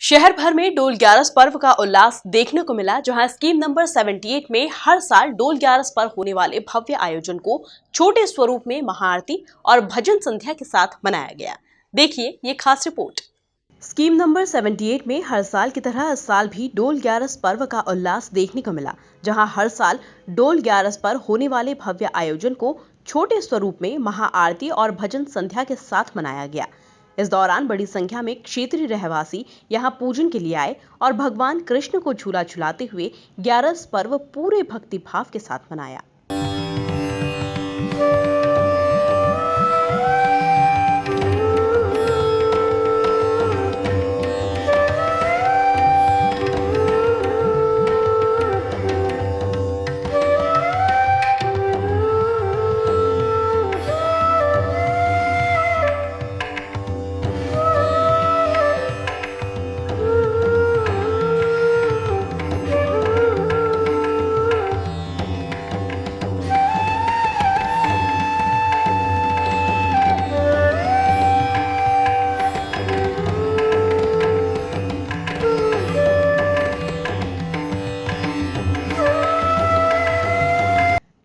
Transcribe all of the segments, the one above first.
शहर भर में डोल ग्यारस पर्व का उल्लास देखने को मिला, जहां स्कीम नंबर 78 में हर साल डोल ग्यारस पर होने वाले भव्य आयोजन को छोटे स्वरूप में महाआरती और भजन संध्या के साथ मनाया गया। देखिए ये खास रिपोर्ट। स्कीम नंबर 78 में हर साल की तरह इस साल भी डोल ग्यारस पर्व का उल्लास देखने को मिला, जहां हर साल डोल ग्यारस पर होने वाले भव्य आयोजन को छोटे स्वरूप में महाआरती और भजन संध्या के साथ मनाया गया। इस दौरान बड़ी संख्या में क्षेत्रीय रहवासी यहां पूजन के लिए आए और भगवान कृष्ण को झूला झुलाते हुए ग्यारस पर्व पूरे भक्तिभाव के साथ मनाया।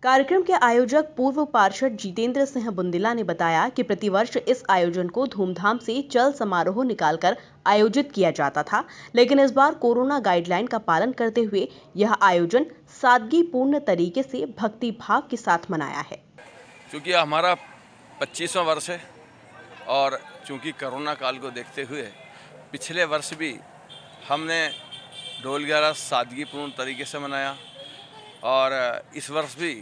कार्यक्रम के आयोजक पूर्व पार्षद जितेंद्र सिंह बुंदेला ने बताया कि प्रतिवर्ष इस आयोजन को धूमधाम से चल समारोह निकालकर आयोजित किया जाता था, लेकिन इस बार कोरोना गाइडलाइन का पालन करते हुए यह आयोजन सादगीपूर्ण तरीके से भक्ति भाव के साथ मनाया है। क्योंकि हमारा 25वां वर्ष है और चूंकि कोरोना काल को देखते हुए पिछले वर्ष भी हमने डोल ग्यारस सादगीपूर्ण तरीके से मनाया और इस वर्ष भी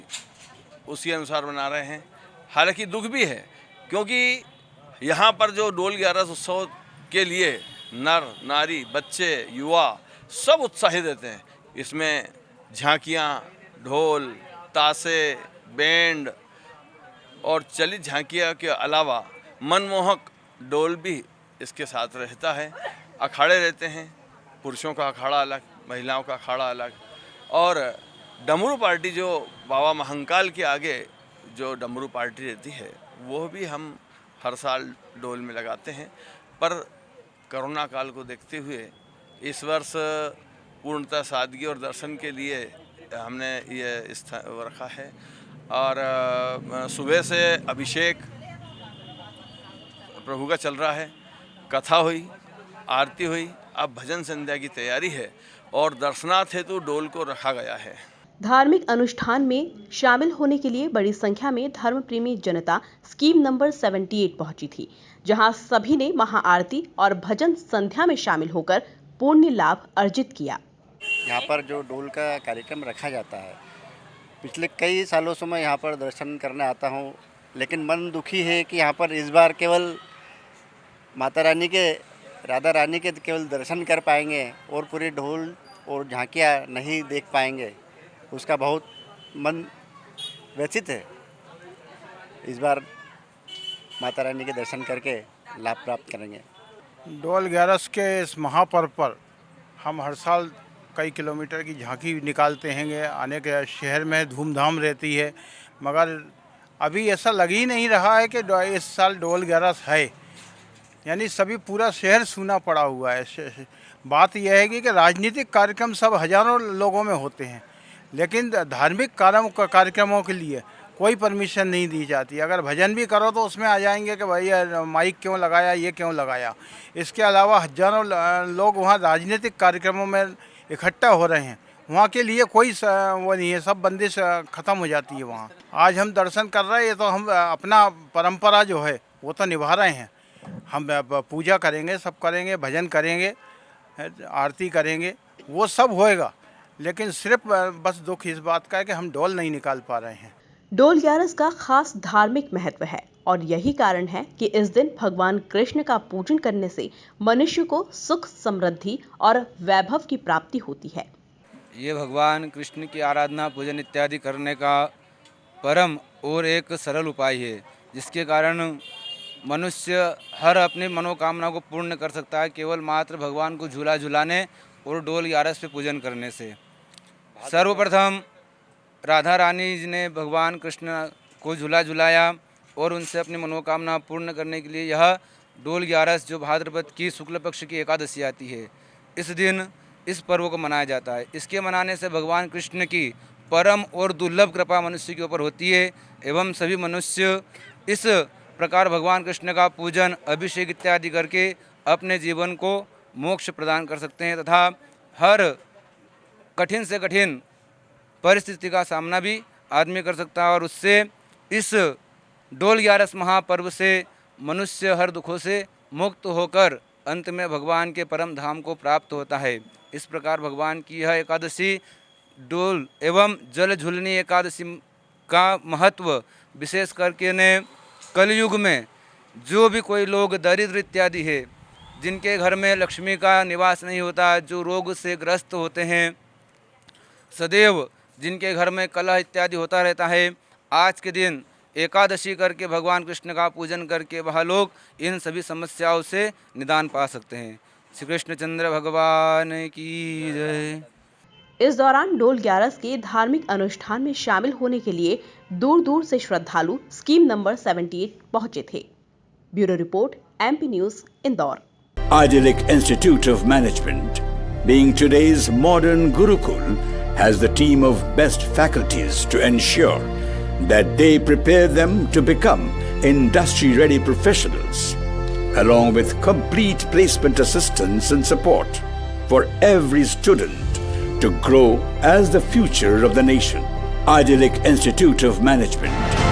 उसी अनुसार मना रहे हैं। हालांकि दुख भी है, क्योंकि यहाँ पर जो डोल ग्यारस उत्सव के लिए नर नारी बच्चे युवा सब उत्साहित रहते हैं। इसमें झांकियाँ, ढोल, ताशे, बैंड और चलित झांकियाँ के अलावा मनमोहक डोल भी इसके साथ रहता है। अखाड़े रहते हैं, पुरुषों का अखाड़ा अलग, महिलाओं का अखाड़ा अलग, और डमरू पार्टी जो बाबा महंकाल के आगे जो डमरू पार्टी रहती है वो भी हम हर साल डोल में लगाते हैं। पर कोरोना काल को देखते हुए इस वर्ष पूर्णतः सादगी और दर्शन के लिए हमने ये रखा है। और सुबह से अभिषेक प्रभु का चल रहा है, कथा हुई, आरती हुई, अब भजन संध्या की तैयारी है और दर्शनार्थ हेतु डोल को रखा गया है। धार्मिक अनुष्ठान में शामिल होने के लिए बड़ी संख्या में धर्म प्रेमी जनता स्कीम नंबर 78 पहुंची थी, जहां सभी ने महाआरती और भजन संध्या में शामिल होकर पुण्य लाभ अर्जित किया। यहाँ पर जो डोल का कार्यक्रम रखा जाता है, पिछले कई सालों से मैं यहाँ पर दर्शन करने आता हूँ, लेकिन मन दुखी है कि यहाँ पर इस बार केवल माता रानी के, राधा रानी के केवल दर्शन कर पाएंगे और पूरी ढोल और झांकियाँ नहीं देख पाएंगे। उसका बहुत मन व्यथित है। इस बार माता रानी के दर्शन करके लाभ प्राप्त करेंगे। डोल ग्यारस के इस महापर्व पर हम हर साल कई किलोमीटर की झांकी निकालते हैं। आने के शहर में धूमधाम रहती है, मगर अभी ऐसा लग ही नहीं रहा है कि इस साल डोल ग्यारस है, यानी सभी पूरा शहर सूना पड़ा हुआ है। बात यह है कि राजनीतिक कार्यक्रम सब हजारों लोगों में होते हैं, लेकिन धार्मिक कार्यक्रमों के लिए कोई परमिशन नहीं दी जाती। अगर भजन भी करो तो उसमें आ जाएंगे कि भाई माइक क्यों लगाया, ये क्यों लगाया। इसके अलावा हजारों लोग वहाँ राजनीतिक कार्यक्रमों में इकट्ठा हो रहे हैं, वहाँ के लिए कोई वो नहीं है, सब बंदिश ख़त्म हो जाती है वहाँ। आज हम दर्शन कर रहे हैं तो हम अपना परंपरा जो है वो तो निभा रहे हैं। हम पूजा करेंगे, सब करेंगे, भजन करेंगे, आरती करेंगे, वो सब होएगा, लेकिन सिर्फ बस दुख इस बात का है कि हम डोल नहीं निकाल पा रहे हैं। डोल ग्यारस का खास धार्मिक महत्व है और यही कारण है कि इस दिन भगवान कृष्ण का पूजन करने से मनुष्य को सुख, समृद्धि और वैभव की प्राप्ति होती है। ये भगवान कृष्ण की आराधना, पूजन इत्यादि करने का परम और एक सरल उपाय है, जिसके कारण मनुष्य हर अपनी मनोकामना को पूर्ण कर सकता है, केवल मात्र भगवान को झूला झुलाने और डोल ग्यारस पे पूजन करने से। सर्वप्रथम राधा रानी जी ने भगवान कृष्ण को झूला झुलाया और उनसे अपनी मनोकामना पूर्ण करने के लिए यह डोल ग्यारस, जो भाद्रपद की शुक्ल पक्ष की एकादशी आती है, इस दिन इस पर्व को मनाया जाता है। इसके मनाने से भगवान कृष्ण की परम और दुर्लभ कृपा मनुष्य के ऊपर होती है एवं सभी मनुष्य इस प्रकार भगवान कृष्ण का पूजन, अभिषेक इत्यादि करके अपने जीवन को मोक्ष प्रदान कर सकते हैं तथा हर कठिन से कठिन परिस्थिति का सामना भी आदमी कर सकता है और उससे इस डोल ग्यारस महापर्व से मनुष्य हर दुखों से मुक्त होकर अंत में भगवान के परम धाम को प्राप्त होता है। इस प्रकार भगवान की यह एकादशी डोल एवं जल झूलनी एकादशी का महत्व विशेष करके ने कलयुग में जो भी कोई लोग दरिद्र इत्यादि है, जिनके घर में लक्ष्मी का निवास नहीं होता, जो रोग से ग्रस्त होते हैं, सदैव जिनके घर में कलह इत्यादि होता रहता है, आज के दिन एकादशी करके भगवान कृष्ण का पूजन करके वह लोग इन सभी समस्याओं से निदान पा सकते हैं। श्री कृष्णचंद्र भगवान की जय। इस दौरान डोल ग्यारस के धार्मिक अनुष्ठान में शामिल होने के लिए दूर दूर से श्रद्धालु स्कीम नंबर 78 पहुंचे थे। Bureau report, MP news, Indore. Idyllic Institute of Management, being today's modern Gurukul, has the team of best faculties to ensure that they prepare them to become industry-ready professionals, along with complete placement assistance and support for every student to grow as the future of the nation. Idyllic Institute of Management,